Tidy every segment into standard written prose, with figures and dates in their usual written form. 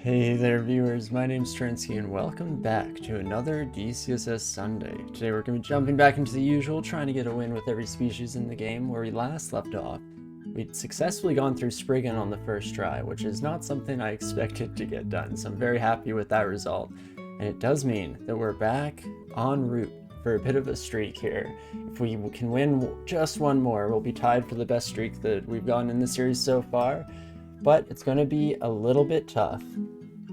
Hey there viewers, my name's Torinski and welcome back to another DCSS Sunday. Today we're going to be jumping back into the usual, trying to get a win with every species in the game. Where we last left off, we'd successfully gone through Spriggan on the first try, which is not something I expected to get done, so I'm very happy with that result. And it does mean that we're back en route for a bit of a streak here. If we can win just one more, we'll be tied for the best streak that we've gotten in the series so far. But it's going to be a little bit tough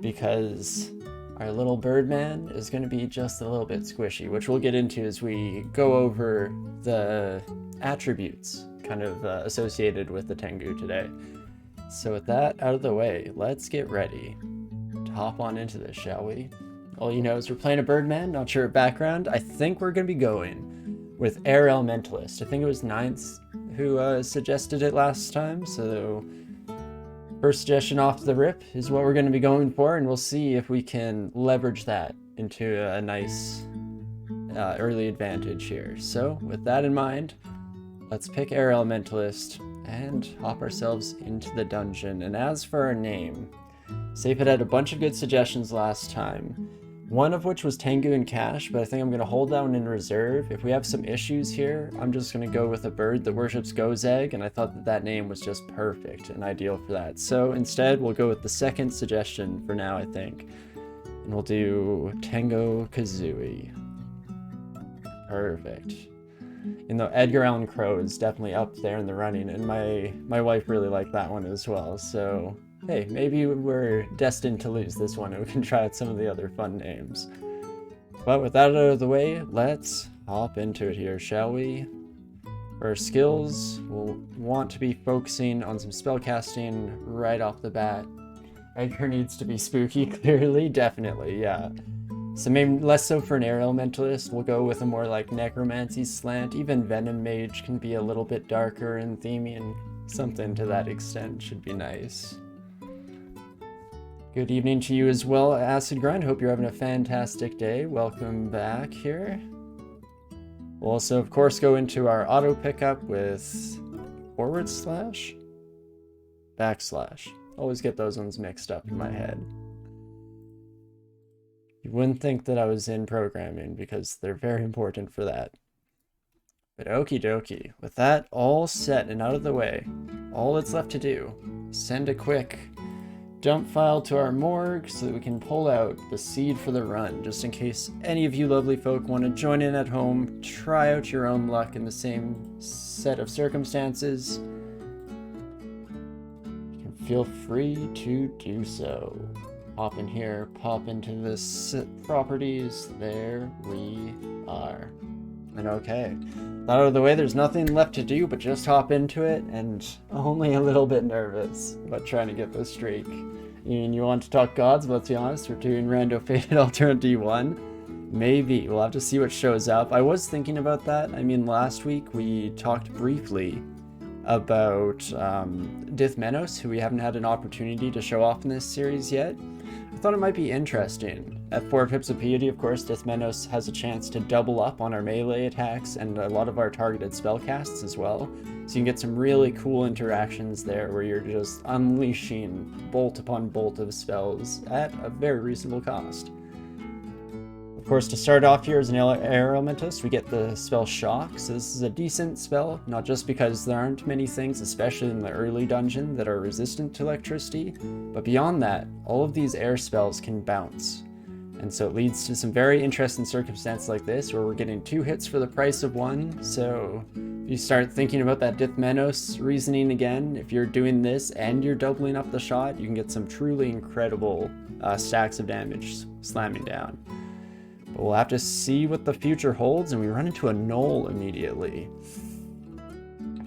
because our little birdman is going to be just a little bit squishy, which we'll get into as we go over the attributes kind of associated with the Tengu today. So with that out of the way, let's get ready to hop on into this, shall we? All you know is we're playing a birdman, not sure of background. I think we're going to be going with Air Elementalist. I think it was Ninth who suggested it last time, so first suggestion off the rip is what we're going to be going for, and we'll see if we can leverage that into a nice early advantage here. So with that in mind, let's pick Air Elementalist and hop ourselves into the dungeon. And as for our name, Sapid had a bunch of good suggestions last time, one of which was Tengu and Cash, but I think I'm going to hold that one in reserve. If we have some issues here, I'm just going to go with a bird that worships Go's Egg, and I thought that that name was just perfect and ideal for that. So instead, we'll go with the second suggestion for now, I think. And we'll do Tengu Kazooie. Perfect. You know, Edgar Allan Crow is definitely up there in the running, and my wife really liked that one as well, so hey, maybe we're destined to lose this one and we can try out some of the other fun names. But with that out of the way, let's hop into it here, shall we? For our skills, we'll want to be focusing on some spellcasting right off the bat. Edgar needs to be spooky, clearly, definitely, yeah. So maybe less so for an Air Elementalist, we'll go with a more like necromancy slant. Even Venom Mage can be a little bit darker and themey, and something to that extent should be nice. Good evening to you as well, Acid Grind. Hope you're having a fantastic day. Welcome back here. We'll also, of course, go into our auto pickup with / /. Always get those ones mixed up in my head. You wouldn't think that I was in programming because they're very important for that. But okie dokie, with that all set and out of the way, all that's left to do is send a quick dump file to our morgue so that we can pull out the seed for the run, just in case any of you lovely folk want to join in at home, try out your own luck in the same set of circumstances. You can feel free to do so. Hop in here, pop into the properties, there we are. And okay, that out of the way, there's nothing left to do but just hop into it, and only a little bit nervous about trying to get this streak. And you want to talk gods, but let's be honest, we're doing Rando Fated Alternate D1. Maybe, we'll have to see what shows up. I was thinking about that. I mean, last week we talked briefly about Dithmenos, who we haven't had an opportunity to show off in this series yet. I thought it might be interesting. At 4 pips of piety, of course, Dithmenos has a chance to double up on our melee attacks and a lot of our targeted spellcasts as well. So you can get some really cool interactions there where you're just unleashing bolt upon bolt of spells at a very reasonable cost. Of course, to start off here as an Air Elementalist, we get the spell Shock. So this is a decent spell, not just because there aren't many things, especially in the early dungeon, that are resistant to electricity, but beyond that, all of these air spells can bounce. And so it leads to some very interesting circumstances like this, where we're getting 2 hits for the price of 1. So if you start thinking about that Dithmenos reasoning again, if you're doing this and you're doubling up the shot, you can get some truly incredible stacks of damage slamming down. But we'll have to see what the future holds, and we run into a knoll immediately.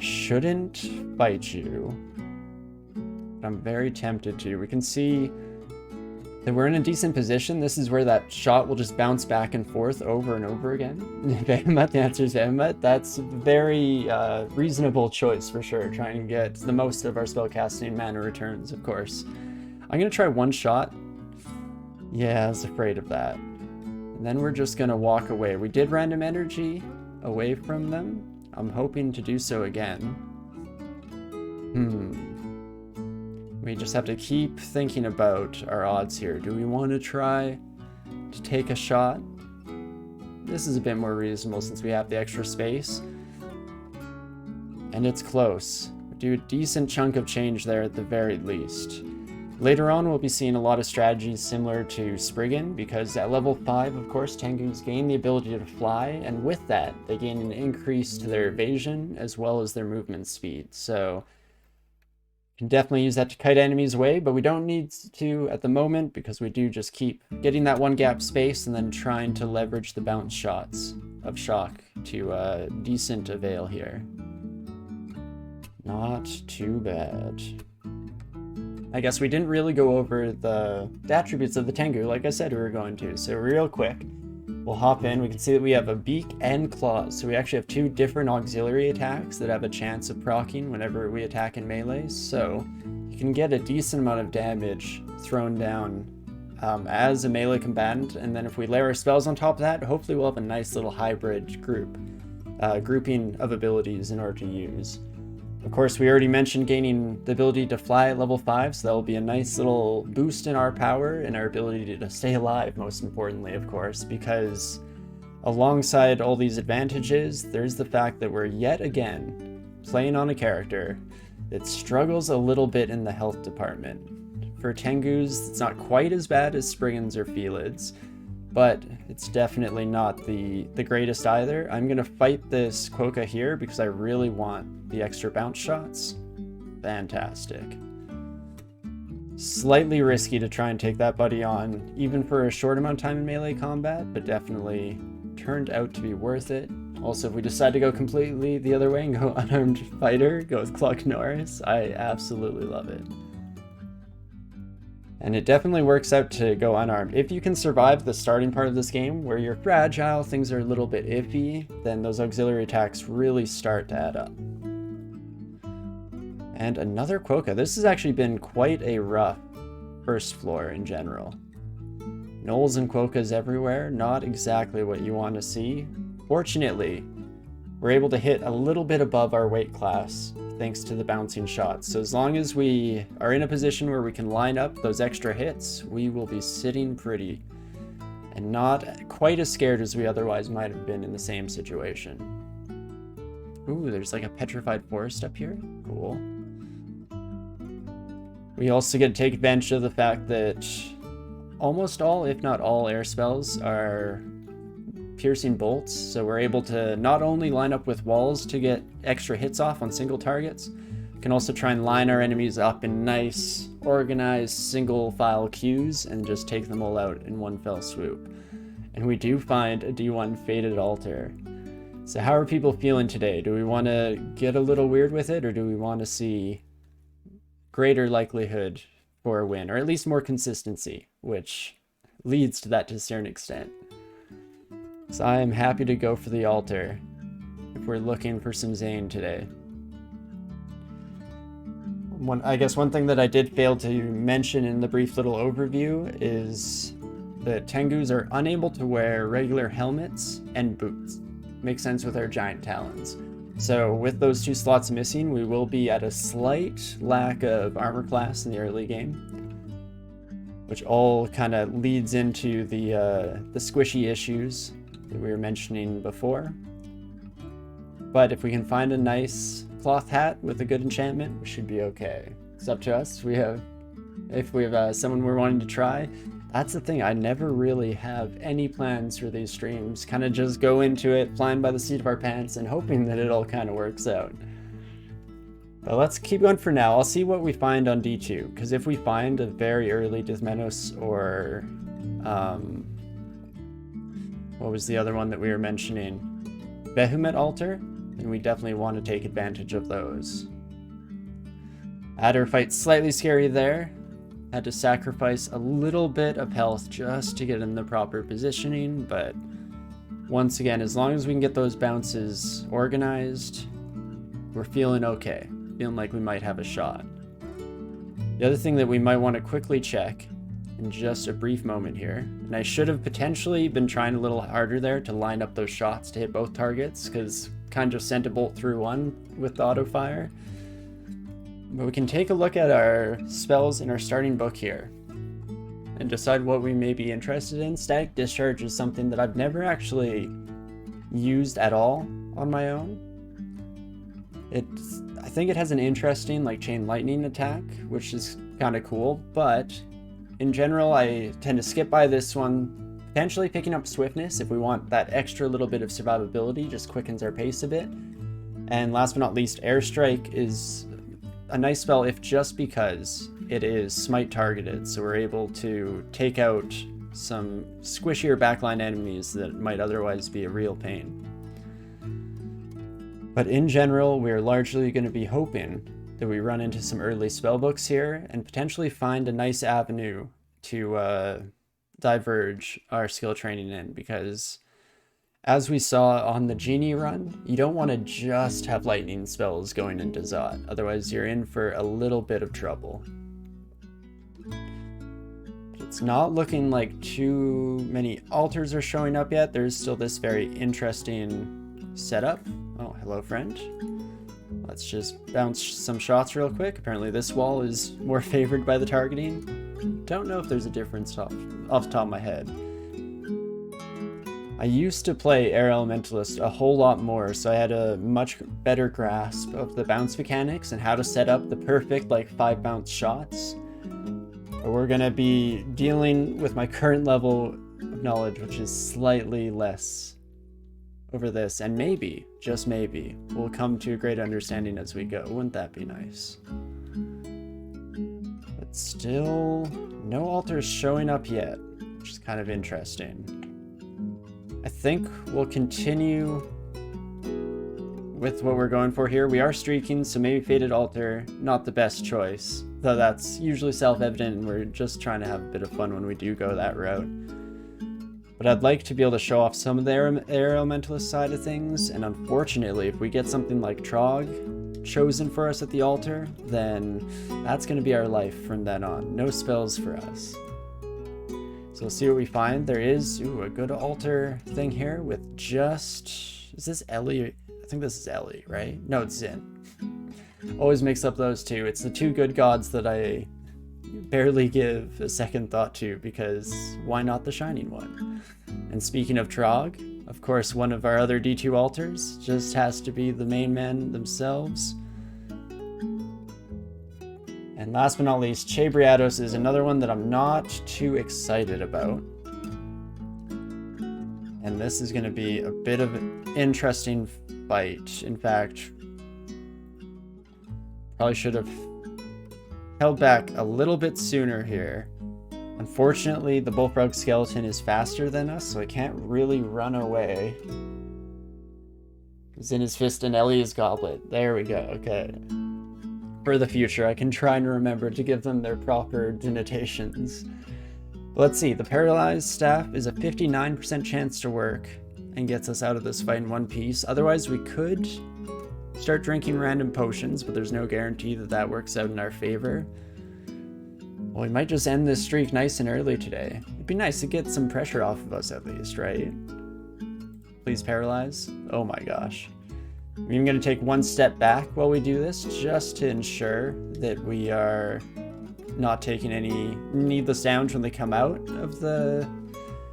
Shouldn't bite you, but I'm very tempted to. We can see that we're in a decent position. This is where that shot will just bounce back and forth over and over again. Behemoth, the answer is Behemoth. That's a very reasonable choice for sure, trying to get the most of our spellcasting mana returns, of course. I'm going to try one shot. Yeah, I was afraid of that. And then we're just going to walk away. We did random energy away from them. I'm hoping to do so again. We just have to keep thinking about our odds here. Do we want to try to take a shot? This is a bit more reasonable since we have the extra space. And it's close. We do a decent chunk of change there at the very least. Later on, we'll be seeing a lot of strategies similar to Spriggan, because at level 5, of course, Tengus gain the ability to fly, and with that, they gain an increase to their evasion as well as their movement speed. So, you can definitely use that to kite enemies away, but we don't need to at the moment, because we do just keep getting that one gap space and then trying to leverage the bounce shots of shock to decent avail here. Not too bad. I guess we didn't really go over the attributes of the Tengu, like I said we were going to. So real quick, we'll hop in. We can see that we have a beak and claws. So we actually have 2 different auxiliary attacks that have a chance of proccing whenever we attack in melee. So you can get a decent amount of damage thrown down as a melee combatant. And then if we layer our spells on top of that, hopefully we'll have a nice little hybrid grouping of abilities in order to use. Of course, we already mentioned gaining the ability to fly at level 5, so that will be a nice little boost in our power and our ability to stay alive, most importantly, of course, because alongside all these advantages, there's the fact that we're yet again playing on a character that struggles a little bit in the health department. For Tengus, it's not quite as bad as Spriggans or Felids, but it's definitely not the greatest either. I'm going to fight this Quokka here because I really want the extra bounce shots. Fantastic. Slightly risky to try and take that buddy on, even for a short amount of time in melee combat, but definitely turned out to be worth it. Also, if we decide to go completely the other way and go unarmed fighter, go with Cluck Norris, I absolutely love it. And it definitely works out to go unarmed. If you can survive the starting part of this game where you're fragile, things are a little bit iffy, then those auxiliary attacks really start to add up. And another Quokka. This has actually been quite a rough first floor in general. Gnolls and Quokkas everywhere, not exactly what you want to see. Fortunately, we're able to hit a little bit above our weight class thanks to the bouncing shots. So as long as we are in a position where we can line up those extra hits, we will be sitting pretty and not quite as scared as we otherwise might have been in the same situation. Ooh, there's like a petrified forest up here. Cool. We also get to take advantage of the fact that almost all, if not all, air spells are piercing bolts, so we're able to not only line up with walls to get extra hits off on single targets, we can also try and line our enemies up in nice, organized, single file queues and just take them all out in one fell swoop. And we do find a D1 Fated Altar. So how are people feeling today? Do we want to get a little weird with it, or do we want to see greater likelihood for a win, or at least more consistency, which leads to that to a certain extent? So I am happy to go for the altar if we're looking for some Zane today. I guess one thing that I did fail to mention in the brief little overview is that Tengus are unable to wear regular helmets and boots. Makes sense with our giant talons. So with those 2 slots missing, we will be at a slight lack of armor class in the early game, which all kind of leads into the squishy issues that we were mentioning before. But if we can find a nice cloth hat with a good enchantment, we should be okay. It's up to us. If we have someone we're wanting to try. That's the thing, I never really have any plans for these streams. Kind of just go into it, flying by the seat of our pants and hoping that it all kind of works out. But let's keep going for now. I'll see what we find on D2, because if we find a very early Dithmenos or what was the other one that we were mentioning? Behemoth Altar? And we definitely want to take advantage of those. Adder fight slightly scary there. Had to sacrifice a little bit of health just to get in the proper positioning, but once again, as long as we can get those bounces organized, we're feeling okay. Feeling like we might have a shot. The other thing that we might want to quickly check in just a brief moment here, and I should have potentially been trying a little harder there to line up those shots to hit both targets, because kind of just sent a bolt through one with the auto fire. But we can take a look at our spells in our starting book here and decide what we may be interested in. Static Discharge is something that I've never actually used at all on my own. I think it has an interesting like chain lightning attack, which is kind of cool, but in general I tend to skip by this one, potentially picking up swiftness if we want that extra little bit of survivability, just quickens our pace a bit. And last but not least, Airstrike is a nice spell if just because it is smite targeted, so we're able to take out some squishier backline enemies that might otherwise be a real pain. But in general, we're largely going to be hoping that we run into some early spellbooks here and potentially find a nice avenue to diverge our skill training in, because as we saw on the Genie run, you don't want to just have lightning spells going into Zot, otherwise you're in for a little bit of trouble. It's not looking like too many altars are showing up yet. There's still this very interesting setup. Oh, hello friend. Let's just bounce some shots real quick. Apparently this wall is more favored by the targeting. Don't know if there's a difference off the top of my head. I used to play Air Elementalist a whole lot more, so I had a much better grasp of the bounce mechanics and how to set up the perfect like 5 bounce shots. But we're gonna be dealing with my current level of knowledge, which is slightly less over this, and maybe, just maybe, we'll come to a great understanding as we go. Wouldn't that be nice? But still, no altars showing up yet, which is kind of interesting. I think we'll continue with what we're going for here. We are streaking, so maybe Fated Altar, not the best choice, though that's usually self-evident and we're just trying to have a bit of fun when we do go that route. But I'd like to be able to show off some of the Air Elementalist side of things, and unfortunately, if we get something like Trog chosen for us at the altar, then that's going to be our life from then on. No spells for us. So we'll see what we find. There is a good altar thing here with just... Is this Ellie? I think this is Ellie, right? No, it's Zin. Always mix up those two. It's the two good gods that I barely give a second thought to, because why not the shining one? And speaking of Trog, of course one of our other D2 altars just has to be the main men themselves. And last but not least, Chabriados is another one that I'm not too excited about. And this is going to be a bit of an interesting fight. In fact, probably should have held back a little bit sooner here. Unfortunately, the Bullfrog Skeleton is faster than us, so I can't really run away. He's in his fist and Ellie's goblet. There we go, okay. For the future, I can try and remember to give them their proper denotations. But let's see, the Paralyzed Staff is a 59% chance to work and gets us out of this fight in one piece. Otherwise, we could start drinking random potions, but there's no guarantee that that works out in our favor. Well, we might just end this streak nice and early today. It'd be nice to get some pressure off of us at least, right? Please paralyze. Oh my gosh. I'm even going to take one step back while we do this, just to ensure that we are not taking any needless damage when they come out of the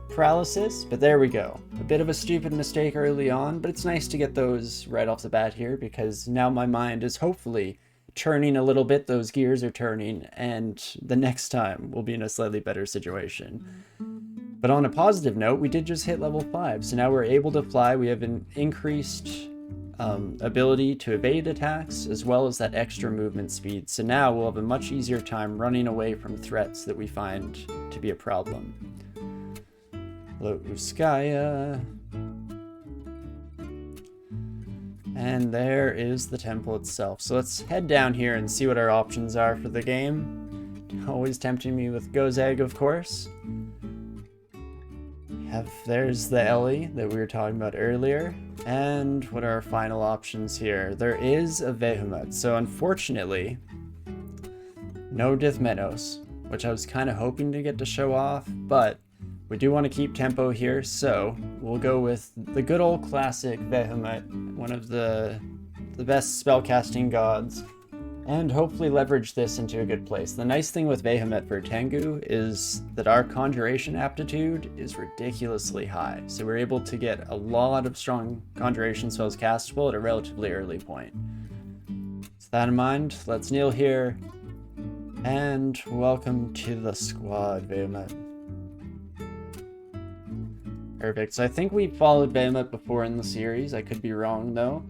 paralysis. But there we go. A bit of a stupid mistake early on, but it's nice to get those right off the bat here, because now my mind is hopefully turning a little bit. Those gears are turning, and the next time we'll be in a slightly better situation. But on a positive note, we did just hit level 5, so now we're able to fly. We have an increased ability to evade attacks, as well as that extra movement speed. So now we'll have a much easier time running away from threats that we find to be a problem. Hello, Uskaya. And there is the temple itself. So let's head down here and see what our options are for the game. Always tempting me with Gozag, of course. There's the Ellie that we were talking about earlier. And what are our final options here? There is a Vehemut. So unfortunately, no Dithmenos, which I was kind of hoping to get to show off, but we do want to keep tempo here, so we'll go with the good old classic Vehemut, one of the best spellcasting gods and hopefully leverage this into a good place. The nice thing with Vehement for Tengu is that our conjuration aptitude is ridiculously high, so we're able to get a lot of strong conjuration spells castable at a relatively early point. With that in mind, let's kneel here, and welcome to the squad, Vehement. Perfect, so I think we followed Vehement before in the series. I could be wrong though.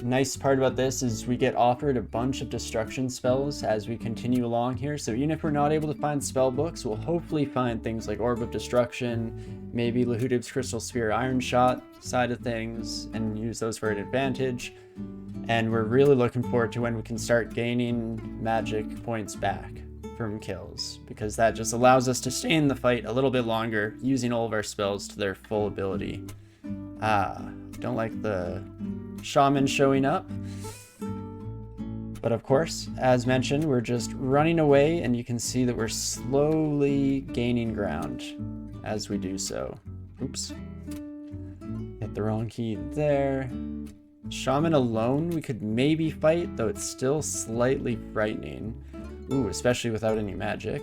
Nice part about this is we get offered a bunch of destruction spells as we continue along here, so even if we're not able to find spell books, we'll hopefully find things like Orb of Destruction, maybe Lahudib's Crystal Spear Iron Shot side of things, and use those for an advantage. And we're really looking forward to when we can start gaining magic points back from kills, because that just allows us to stay in the fight a little bit longer, using all of our spells to their full ability. Don't like the shaman showing up. But of course, as mentioned, we're just running away, and you can see that we're slowly gaining ground as we do so. Oops. Hit the wrong key there. Shaman alone we could maybe fight, though it's still slightly frightening. Ooh, especially without any magic.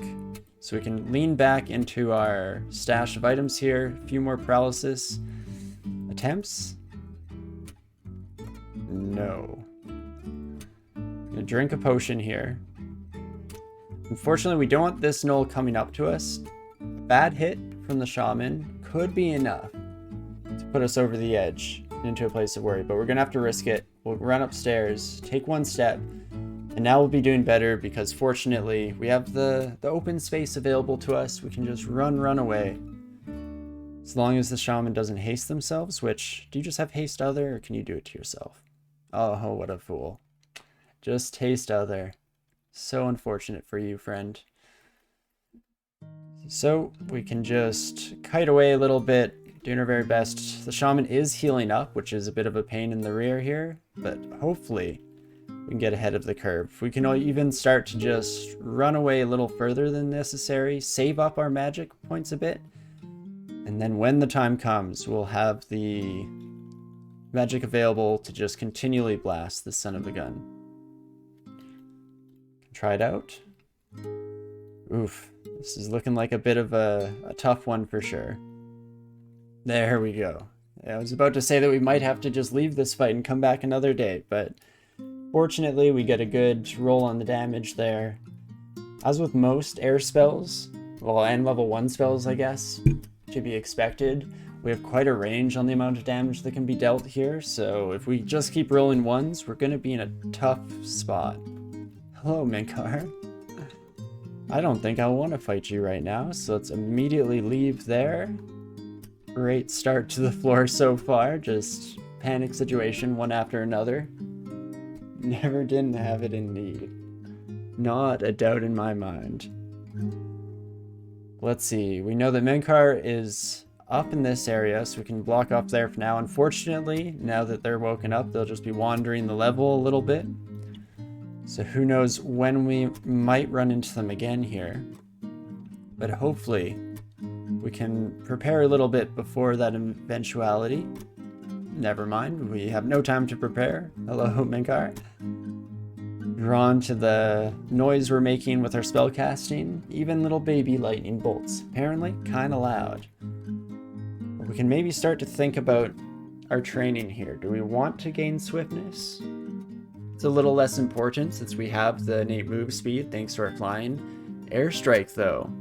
So we can lean back into our stash of items here. A few more paralysis attempts. No. I'm gonna drink a potion here. Unfortunately, we don't want this null coming up to us. A bad hit from the shaman could be enough to put us over the edge into a place of worry, but we're gonna have to risk it. We'll run upstairs, take one step, and now we'll be doing better because fortunately we have the open space available to us. We can just run away. As long as the shaman doesn't haste themselves, which, do you just have haste other, or can you do it to yourself? Oh, what a fool. Just haste other. So unfortunate for you, friend. So we can just kite away a little bit, doing our very best. The shaman is healing up, which is a bit of a pain in the rear here, but hopefully we can get ahead of the curve. We can even start to just run away a little further than necessary, save up our magic points a bit, and then when the time comes, we'll have the magic available to just continually blast the son of a gun. Try it out. Oof, this is looking like a bit of a tough one for sure. There we go. I was about to say that we might have to just leave this fight and come back another day, but fortunately we get a good roll on the damage there. As with most air spells, well, and level 1 spells I guess, to be expected, we have quite a range on the amount of damage that can be dealt here, so if we just keep rolling ones, we're going to be in a tough spot. Hello, Minkar. I don't think I want to fight you right now, so let's immediately leave there. Great start to the floor so far, just panic situation one after another. Never didn't have it indeed. Not a doubt in my mind. Let's see, we know that Minkar is up in this area, so we can block off there for now. Unfortunately, now that they're woken up, they'll just be wandering the level a little bit. So who knows when we might run into them again here. But hopefully, we can prepare a little bit before that eventuality. Never mind, we have no time to prepare. Hello, Minkar. Drawn to the noise we're making with our spellcasting, even little baby lightning bolts. Apparently, kinda loud. We can maybe start to think about our training here. Do we want to gain swiftness? It's a little less important since we have the innate move speed thanks to our flying. Airstrike though,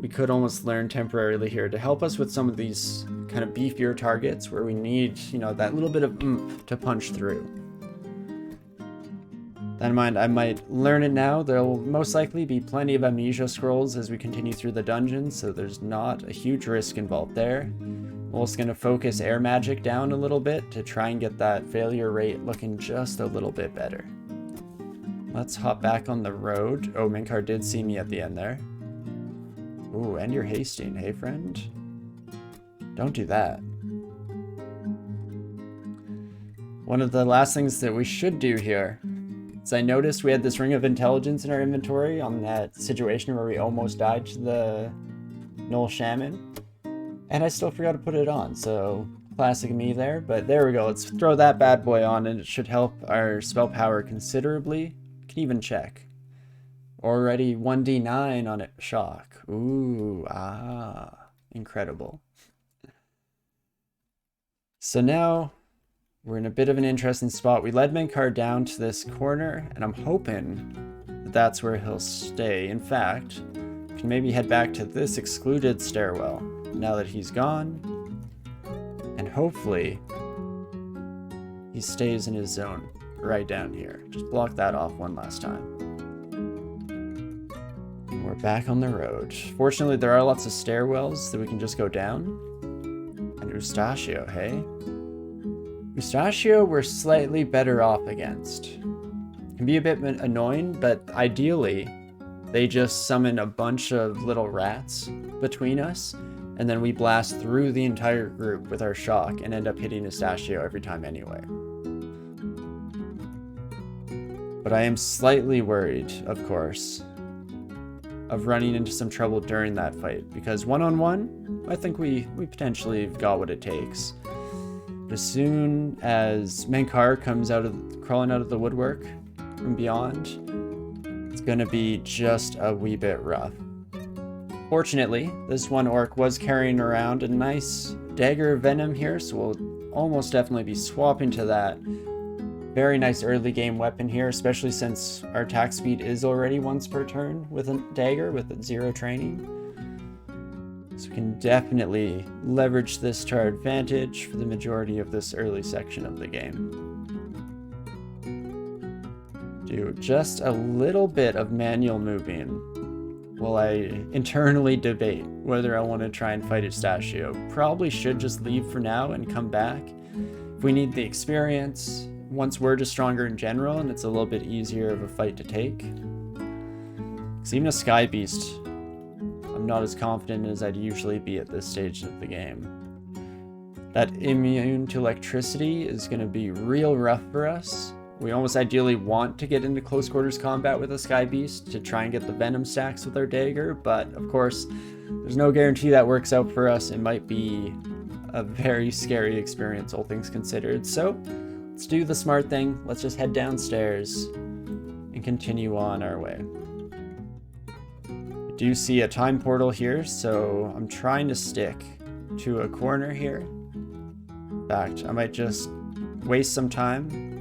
we could almost learn temporarily here to help us with some of these kind of beefier targets where we need, you know, that little bit of oomph to punch through. That in mind, I might learn it now. There'll most likely be plenty of amnesia scrolls as we continue through the dungeon, so there's not a huge risk involved there. We're also going to focus air magic down a little bit to try and get that failure rate looking just a little bit better. Let's hop back on the road. Oh, Minkar did see me at the end there. Ooh, and you're hasting, hey friend? Don't do that. One of the last things that we should do here is I noticed we had this Ring of Intelligence in our inventory on that situation where we almost died to the Null Shaman. And I still forgot to put it on, so classic me there. But there we go, let's throw that bad boy on and it should help our spell power considerably. Can even check. Already 1d9 on it. Shock. Ooh, incredible. So now we're in a bit of an interesting spot. We led Menkar down to this corner, and I'm hoping that that's where he'll stay. In fact, we can maybe head back to this excluded stairwell now that he's gone, and hopefully he stays in his zone right down here. Just block that off one last time. We're back on the road. Fortunately, there are lots of stairwells that we can just go down. And Eustachio, hey? Eustachio we're slightly better off against. Can be a bit annoying, but ideally, they just summon a bunch of little rats between us, and then we blast through the entire group with our shock and end up hitting Eustachio every time anyway. But I am slightly worried, of course, of running into some trouble during that fight, because one-on-one, I think we potentially have got what it takes. But as soon as Menkar comes crawling out of the woodwork from beyond, it's gonna be just a wee bit rough. Fortunately, this one orc was carrying around a nice dagger of venom here, so we'll almost definitely be swapping to that. Very nice early game weapon here, especially since our attack speed is already once per turn with a dagger with 0 training. So we can definitely leverage this to our advantage for the majority of this early section of the game. Do just a little bit of manual moving while I internally debate whether I want to try and fight Eustachio. Probably should just leave for now and come back. If we need the experience, once we're just stronger in general and it's a little bit easier of a fight to take. Because even a Sky Beast, I'm not as confident as I'd usually be at this stage of the game. That immune to electricity is going to be real rough for us. We almost ideally want to get into close quarters combat with a Sky Beast to try and get the venom stacks with our dagger, but of course, there's no guarantee that works out for us. It might be a very scary experience, all things considered. So let's do the smart thing. Let's just head downstairs and continue on our way. I do see a time portal here, so I'm trying to stick to a corner here. In fact, I might just waste some time.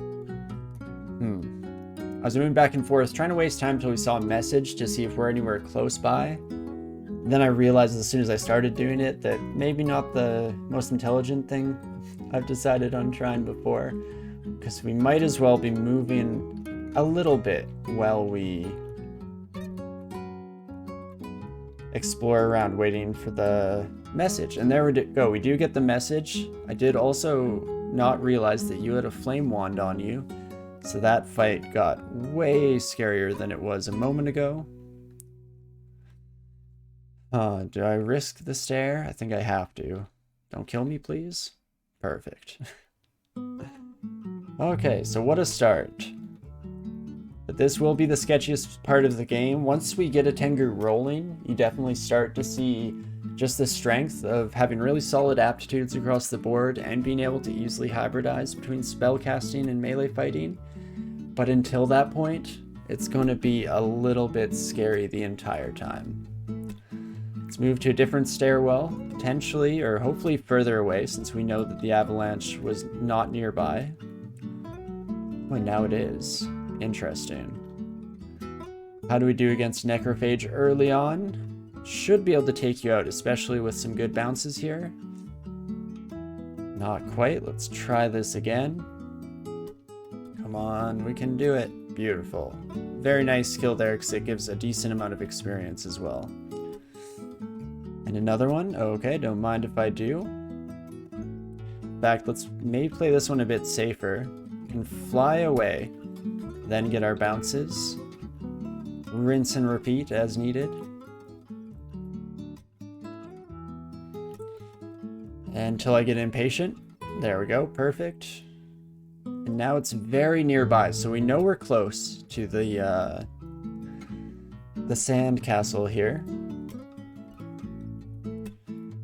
I was moving back and forth, trying to waste time until we saw a message to see if we're anywhere close by. Then I realized as soon as I started doing it that maybe not the most intelligent thing I've decided on trying before, because we might as well be moving a little bit while we explore around waiting for the message. And there we go, we do get the message. I did also not realize that you had a flame wand on you, so that fight got way scarier than it was a moment ago. Do I risk the stair? I think I have to. Don't kill me, please. Perfect. Okay, so what a start. But this will be the sketchiest part of the game. Once we get a Tengu rolling, you definitely start to see just the strength of having really solid aptitudes across the board and being able to easily hybridize between spellcasting and melee fighting. But until that point, it's going to be a little bit scary the entire time. Let's move to a different stairwell, potentially or hopefully further away, since we know that the avalanche was not nearby. Oh, now it is. Interesting. How do we do against Necrophage early on? Should be able to take you out, especially with some good bounces here. Not quite. Let's try this again. Come on, we can do it. Beautiful. Very nice skill there, because it gives a decent amount of experience as well. And another one. Okay, don't mind if I do. In fact, let's maybe play this one a bit safer. We can fly away, then get our bounces. Rinse and repeat as needed. Until I get impatient. There we go, perfect. And now it's very nearby, so we know we're close to the sand castle here.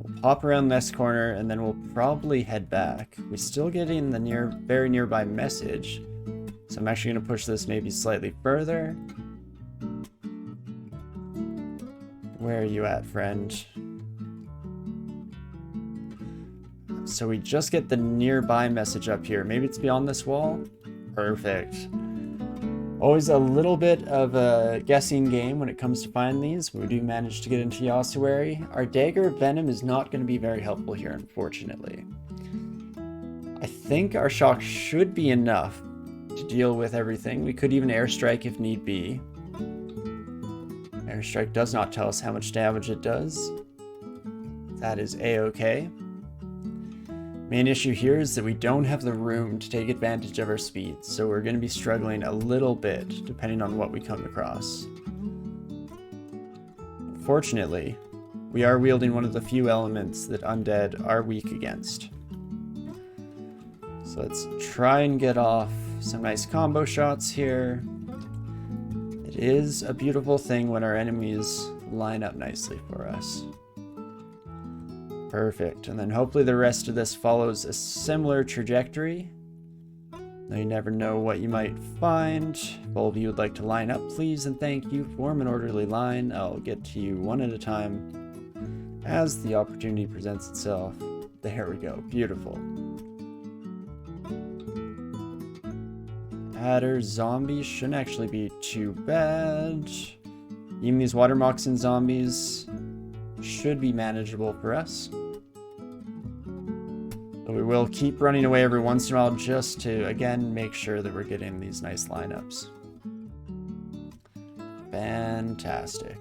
We'll pop around this corner, and then we'll probably head back. We're still getting the very nearby message, So I'm actually going to push this maybe slightly further. Where are you at, friend? So we just get the nearby message up here. Maybe it's beyond this wall? Perfect. Always a little bit of a guessing game when it comes to finding these, but we do manage to get into the ossuary. Our dagger of venom is not going to be very helpful here, unfortunately. I think our shock should be enough to deal with everything. We could even airstrike if need be. Airstrike does not tell us how much damage it does. That is a-okay. Main issue here is that we don't have the room to take advantage of our speed, so we're going to be struggling a little bit depending on what we come across. Fortunately, we are wielding one of the few elements that undead are weak against. So let's try and get off some nice combo shots here. It is a beautiful thing when our enemies line up nicely for us. Perfect, and then hopefully the rest of this follows a similar trajectory. Now you never know what you might find. If all of you would like to line up, please and thank you. Form an orderly line. I'll get to you one at a time as the opportunity presents itself. There we go, beautiful. Adder zombies shouldn't actually be too bad. Even these water moccasin zombies should be manageable for us. But we will keep running away every once in a while just to, again, make sure that we're getting these nice lineups. Fantastic.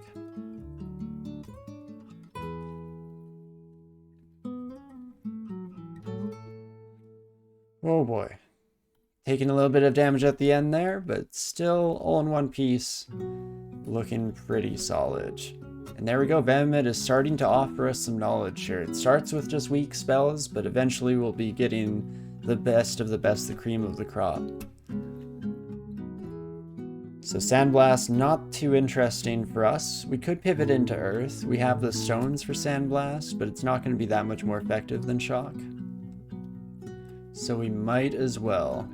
Oh boy. Taking a little bit of damage at the end there, but still all in one piece. Looking pretty solid. And there we go, Venomite is starting to offer us some knowledge here. It starts with just weak spells, but eventually we'll be getting the best of the best, the cream of the crop. So Sandblast, not too interesting for us. We could pivot into Earth. We have the stones for Sandblast, but it's not going to be that much more effective than Shock. So we might as well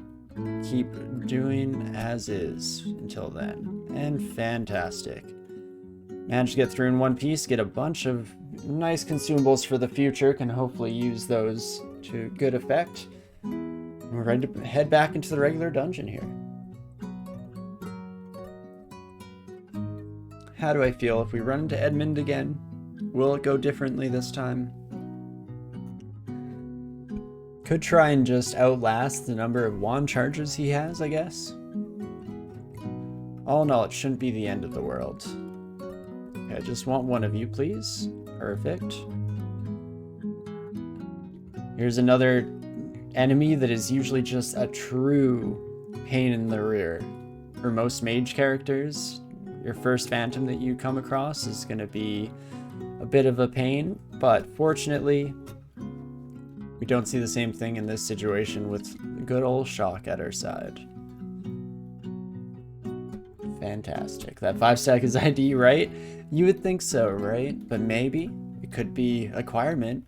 keep doing as is until then. And fantastic. Managed to get through in one piece, get a bunch of nice consumables for the future, can hopefully use those to good effect. And we're ready to head back into the regular dungeon here. How do I feel if we run into Edmund again? Will it go differently this time? Could try and just outlast the number of wand charges he has, I guess. All in all, it shouldn't be the end of the world. I just want one of you, please. Perfect. Here's another enemy that is usually just a true pain in the rear. For most mage characters, your first phantom that you come across is going to be a bit of a pain, but fortunately, we don't see the same thing in this situation with good old Shock at our side. Fantastic. That 5-stack is ID, right? You would think so, right? But maybe it could be acquirement.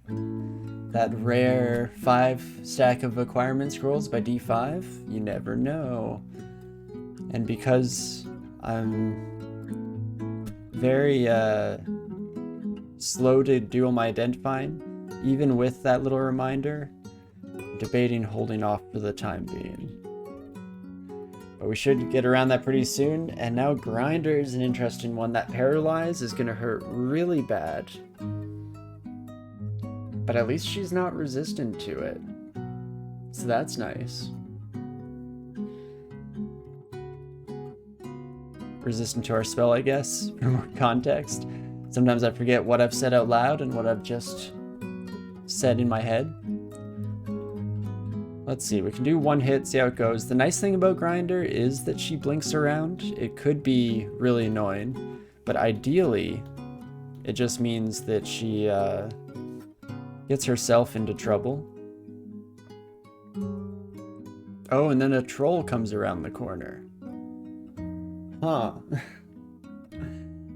That rare 5-stack of acquirement scrolls by D5. You never know. And because I'm very slow to do my identifying, even with that little reminder, I'm debating holding off for the time being. But we should get around that pretty soon. And now Grinder is an interesting one. That Paralyze is going to hurt really bad. But at least she's not resistant to it. So that's nice. Resistant to our spell, I guess, for more context. Sometimes I forget what I've said out loud and what I've just said in my head. Let's see, we can do one hit, see how it goes. The nice thing about Grinder is that she blinks around. It could be really annoying, but ideally, it just means that she gets herself into trouble. Oh, and then a troll comes around the corner. Huh.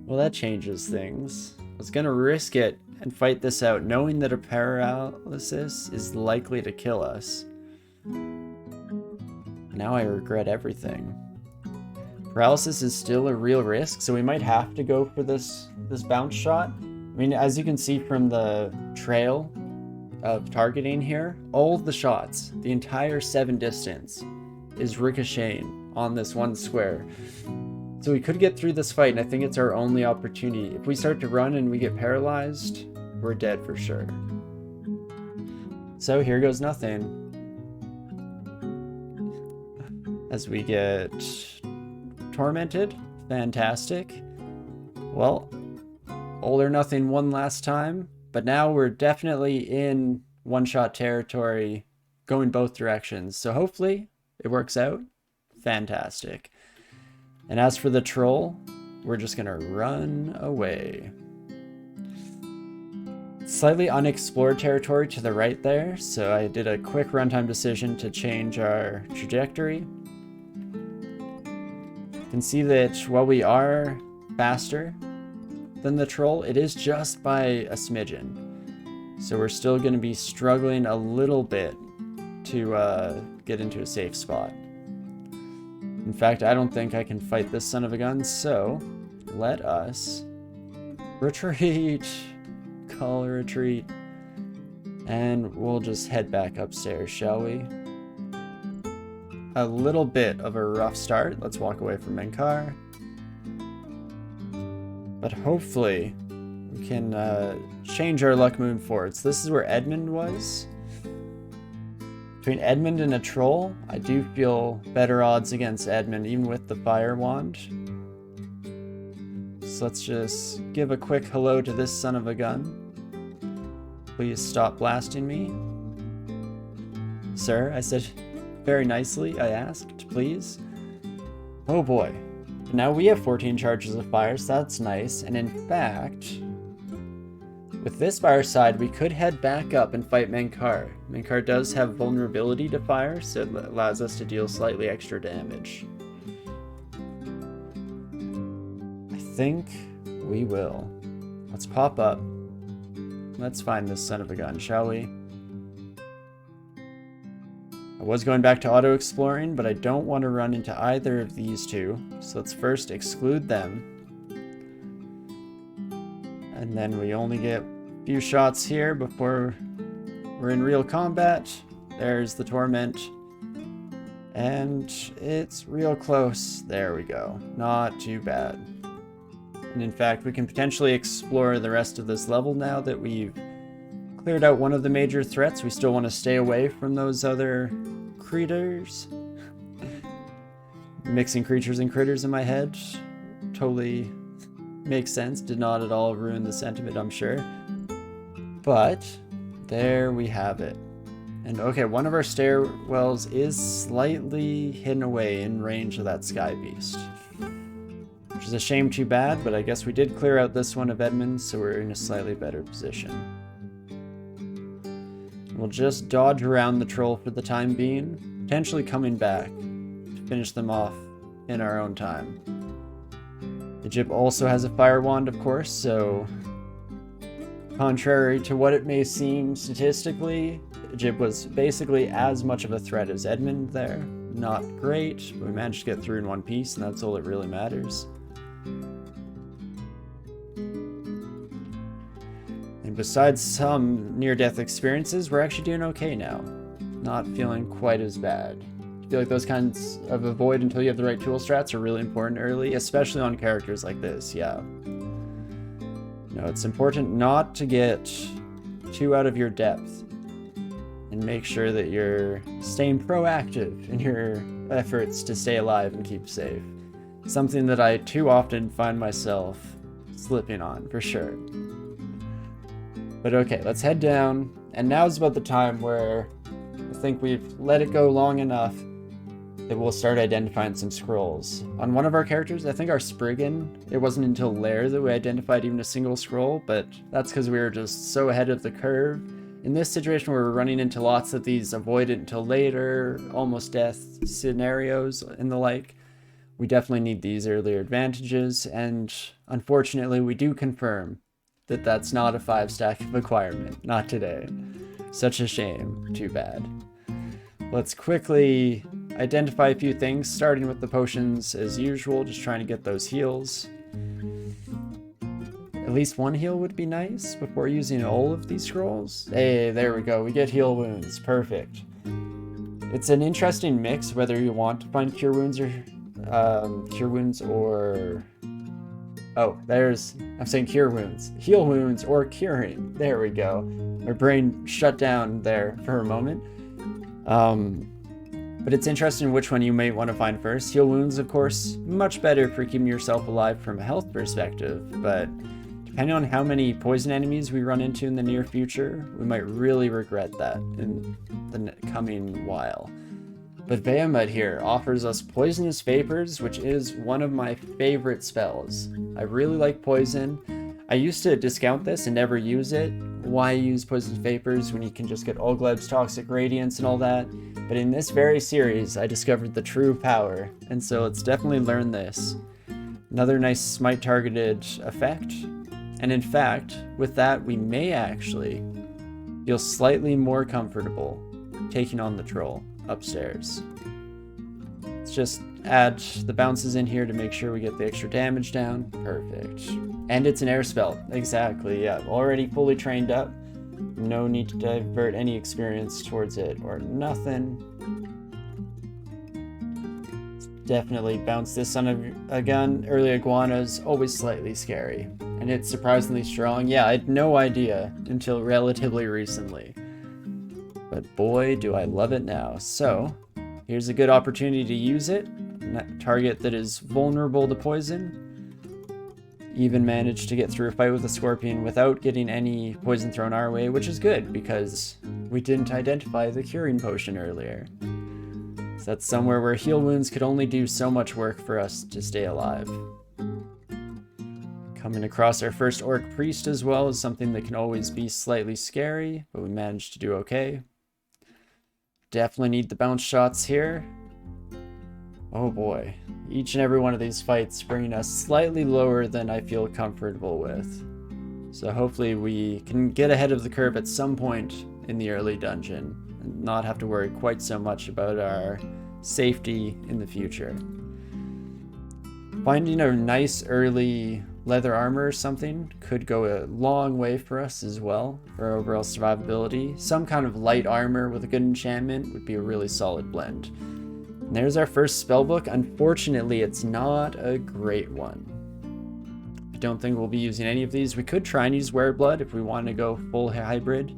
Well, that changes things. I was gonna risk it and fight this out, knowing that a paralysis is likely to kill us. And now I regret everything. Paralysis is still a real risk, so we might have to go for this bounce shot. I mean, as you can see from the trail of targeting here, all of the shots, the entire 7 distance, is ricocheting on this one square. So we could get through this fight, and I think it's our only opportunity. If we start to run and we get paralyzed, we're dead for sure. So here goes nothing. As we get tormented. Fantastic. Well, all or nothing one last time, but now we're definitely in one-shot territory, going both directions. So hopefully it works out. Fantastic. And as for the troll, we're just gonna run away. Slightly unexplored territory to the right there, so I did a quick runtime decision to change our trajectory. You can see that while we are faster than the troll, it is just by a smidgen. So we're still going to be struggling a little bit to get into a safe spot. In fact, I don't think I can fight this son of a gun, so let us retreat. Call a retreat. And we'll just head back upstairs, shall we? A little bit of a rough start. Let's walk away from Menkar. But hopefully we can change our luck moving forward. So this is where Edmund was. Between Edmund and a troll, I do feel better odds against Edmund, even with the fire wand. So let's just give a quick hello to this son of a gun. Please stop blasting me. Sir, I said very nicely, I asked, please. Oh boy. Now we have 14 charges of fire, so that's nice. And in fact, with this fire side, we could head back up and fight Menkar. Menkar does have vulnerability to fire, so it allows us to deal slightly extra damage. I think we will. Let's pop up. Let's find this son of a gun, shall we? I was going back to auto-exploring, but I don't want to run into either of these two. So let's first exclude them. And then we only get a few shots here before we're in real combat. There's the torment. And it's real close. There we go. Not too bad. And in fact, we can potentially explore the rest of this level now that we've cleared out one of the major threats. We still want to stay away from those other critters. Mixing creatures and critters in my head totally makes sense. Did not at all ruin the sentiment, I'm sure. But there we have it. And okay, one of our stairwells is slightly hidden away in range of that sky beast. Which is a shame, too bad, but I guess we did clear out this one of Edmund, so we're in a slightly better position. We'll just dodge around the troll for the time being, potentially coming back to finish them off in our own time. The Jib also has a fire wand, of course, so contrary to what it may seem statistically, the Jib was basically as much of a threat as Edmund there. Not great, but we managed to get through in one piece, and that's all that really matters. And besides some near-death experiences, we're actually doing okay now. Not feeling quite as bad. I feel like those kinds of avoid until you have the right tool strats are really important early, especially on characters like this, yeah. No, it's important not to get too out of your depth and make sure that you're staying proactive in your efforts to stay alive and keep safe. Something that I too often find myself slipping on, for sure. But okay, let's head down, and now's about the time where I think we've let it go long enough that we'll start identifying some scrolls. On one of our characters, I think our Spriggan, it wasn't until Lair that we identified even a single scroll, but that's because we were just so ahead of the curve. In this situation where we're running into lots of these avoid it until later, almost death scenarios and the like, we definitely need these earlier advantages, and unfortunately we do confirm that that's not a 5-stack requirement. Not today. Such a shame. Too bad. Let's quickly identify a few things, starting with the potions as usual, just trying to get those heals. At least one heal would be nice before using all of these scrolls. Hey, there we go. We get heal wounds. Perfect. It's an interesting mix whether you want to find cure wounds or I'm saying cure wounds. Heal wounds or curing. There we go. My brain shut down there for a moment. But it's interesting which one you may want to find first. Heal wounds, of course, much better for keeping yourself alive from a health perspective, but depending on how many poison enemies we run into in the near future, we might really regret that in the coming while. But Bahamut here offers us Poisonous Vapors, which is one of my favorite spells. I really like poison. I used to discount this and never use it. Why use Poisonous Vapors when you can just get Olgleb's Toxic Radiance and all that? But in this very series, I discovered the true power, and so let's definitely learn this. Another nice smite targeted effect. And in fact, with that, we may actually feel slightly more comfortable taking on the troll upstairs. Let's just add the bounces in here to make sure we get the extra damage down. Perfect. And it's an air spell. Exactly, yeah. Already fully trained up. No need to divert any experience towards it or nothing. Definitely bounce this on a gun. Early iguanas, always slightly scary. And it's surprisingly strong. Yeah, I had no idea until relatively recently. But boy, do I love it now. So, here's a good opportunity to use it. Target that is vulnerable to poison. Even managed to get through a fight with a scorpion without getting any poison thrown our way, which is good because we didn't identify the curing potion earlier. So that's somewhere where heal wounds could only do so much work for us to stay alive. Coming across our first orc priest as well is something that can always be slightly scary, but we managed to do okay. Definitely need the bounce shots here. Oh boy, each and every one of these fights bringing us slightly lower than I feel comfortable with. So hopefully we can get ahead of the curve at some point in the early dungeon and not have to worry quite so much about our safety in the future. Finding a nice early leather armor or something could go a long way for us as well, for overall survivability. Some kind of light armor with a good enchantment would be a really solid blend. And there's our first spellbook. Unfortunately, it's not a great one. I don't think we'll be using any of these. We could try and use Wereblood if we want to go full hybrid,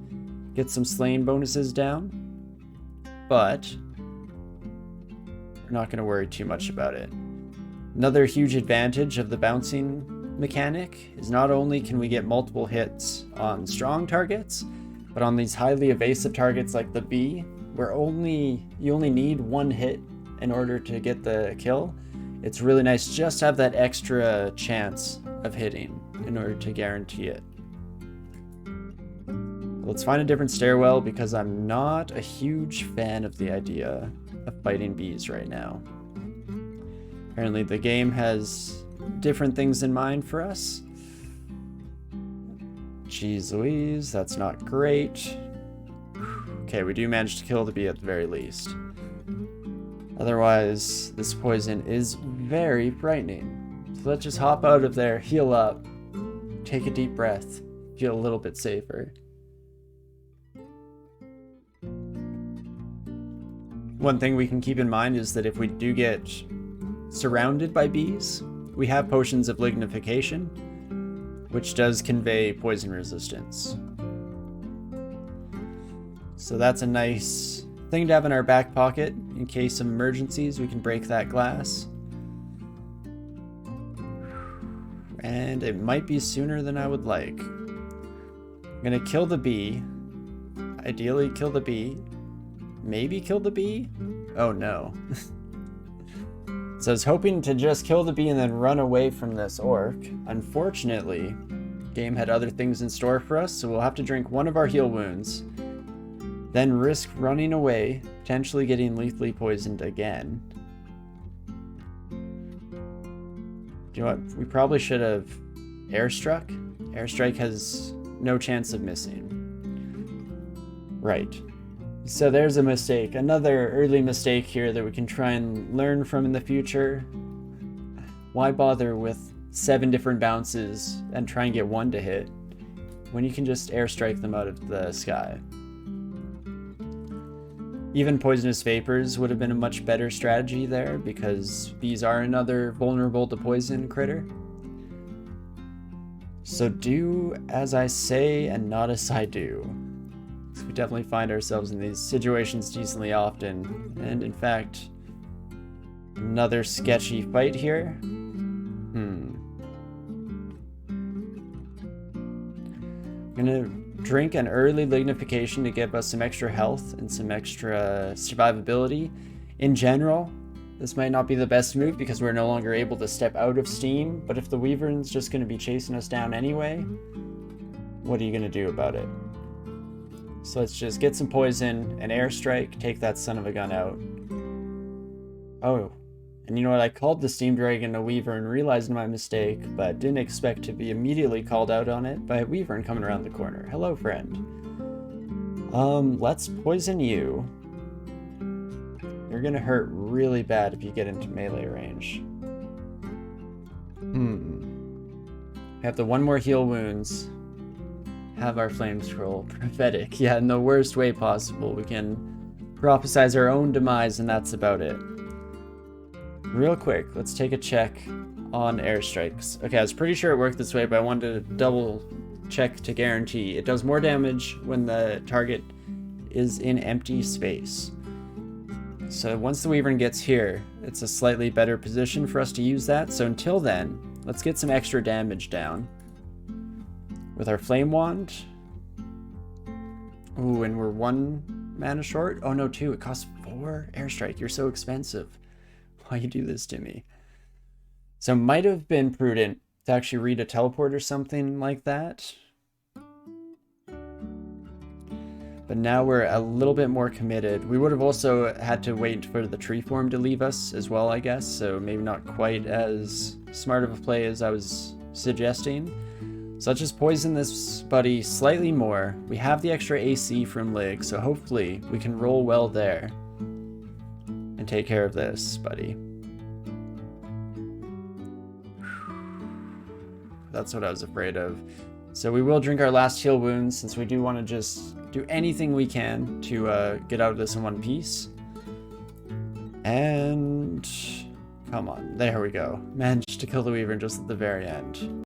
get some slaying bonuses down, but we're not going to worry too much about it. Another huge advantage of the bouncing mechanic is not only can we get multiple hits on strong targets, but on these highly evasive targets like the bee, where you only need one hit in order to get the kill. It's really nice just to have that extra chance of hitting in order to guarantee it. Let's find a different stairwell because I'm not a huge fan of the idea of fighting bees right now. Apparently the game has different things in mind for us. Jeez Louise, that's not great. Okay, we do manage to kill the bee at the very least. Otherwise, this poison is very frightening. So let's just hop out of there, heal up, take a deep breath, feel a little bit safer. One thing we can keep in mind is that if we do get surrounded by bees, we have potions of lignification, which does convey poison resistance. So that's a nice thing to have in our back pocket. In case of emergencies, we can break that glass. And it might be sooner than I would like. I'm gonna kill the bee. Ideally kill the bee. Maybe kill the bee? Oh no. So I was hoping to just kill the bee and then run away from this orc. Unfortunately, the game had other things in store for us, so we'll have to drink one of our heal wounds, then risk running away, potentially getting lethally poisoned again. Do you know what? We probably should have airstruck. Airstrike has no chance of missing. Right. So there's a mistake. Another early mistake here that we can try and learn from in the future. Why bother with 7 different bounces and try and get 1 to hit when you can just airstrike them out of the sky? Even poisonous vapors would have been a much better strategy there, because bees are another vulnerable to poison critter. So do as I say and not as I do. We definitely find ourselves in these situations decently often, and in fact, another sketchy fight here. I'm gonna drink an early lignification to give us some extra health and some extra survivability. In general, this might not be the best move because we're no longer able to step out of steam, but if the Wyvern's just gonna be chasing us down anyway, what are you gonna do about it? So let's just get some poison, an airstrike, take that son of a gun out. Oh, and you know what? I called the Steam Dragon a Wyvern, realized my mistake, but didn't expect to be immediately called out on it by a Wyvern coming around the corner. Hello, friend. Let's poison you. You're gonna hurt really bad if you get into melee range. We have the 1 more heal wounds. Have our flame scroll. Prophetic. Yeah, in the worst way possible. We can prophesize our own demise, and that's about it. Real quick, let's take a check on airstrikes. Okay, I was pretty sure it worked this way, but I wanted to double check to guarantee. It does more damage when the target is in empty space. So once the Wyvern gets here, it's a slightly better position for us to use that. So until then, let's get some extra damage down with our Flame Wand. Ooh, and we're 1 mana short? Oh no, 2. It costs 4 airstrike. You're so expensive. Why you do this to me? So might have been prudent to actually read a teleport or something like that. But now we're a little bit more committed. We would have also had to wait for the tree form to leave us as well, I guess. So maybe not quite as smart of a play as I was suggesting. So let's just poison this buddy slightly more. We have the extra AC from Lig, so hopefully we can roll well there and take care of this buddy. That's what I was afraid of. So we will drink our last heal wounds, since we do want to just do anything we can to get out of this in one piece. And come on, there we go. Managed to kill the Wyvern just at the very end.